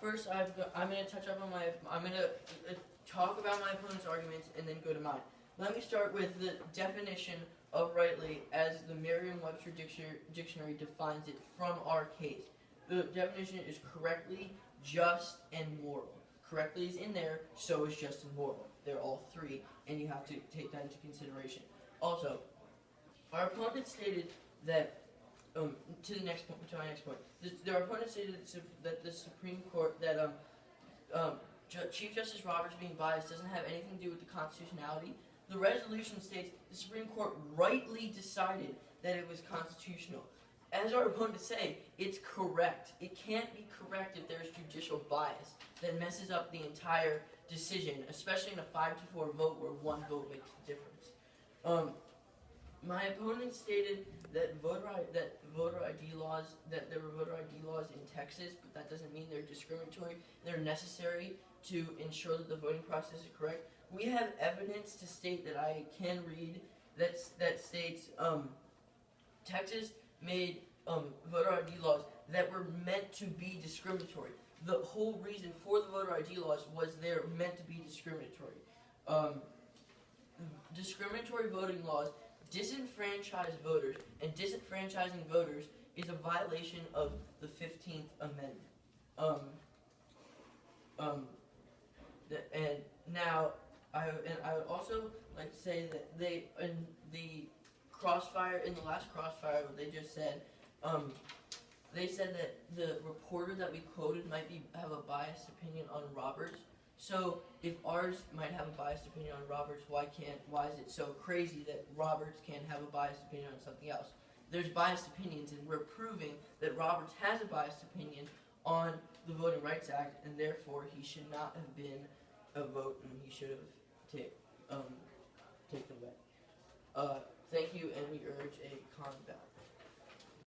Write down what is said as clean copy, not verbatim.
first, I'm going to touch up on I'm going to talk about my opponent's arguments and then go to mine. Let me start with the definition of rightly as the Merriam-Webster dictionary defines it from our case. The definition is correctly, just, and moral. Correctly is in there, so is just and moral. They're all three, and you have to take that into consideration. Also, our opponent stated that, to my next point, our opponent stated that the Supreme Court, that Chief Justice Roberts being biased doesn't have anything to do with the constitutionality. The resolution states the Supreme Court rightly decided that it was constitutional. As our opponent say, it's correct. It can't be correct if there's judicial bias that messes up the entire decision, especially in a 5-4 vote where one vote makes a difference. My opponent stated that there were voter ID laws in Texas, but that doesn't mean they're discriminatory. They're necessary to ensure that the voting process is correct. We have evidence to state that I can read that states Texas made voter ID laws that were meant to be discriminatory. The whole reason for the voter ID laws was they're meant to be discriminatory. Discriminatory voting laws disenfranchise voters, and disenfranchising voters is a violation of the 15th Amendment. And now, I would also like to say that in the last crossfire, they just said, they said that the reporter that we quoted might have a biased opinion on Roberts. So if ours might have a biased opinion on Roberts, why is it so crazy that Roberts can't have a biased opinion on something else? There's biased opinions, and we're proving that Roberts has a biased opinion on the Voting Rights Act, and therefore he should not have been a vote, and he should have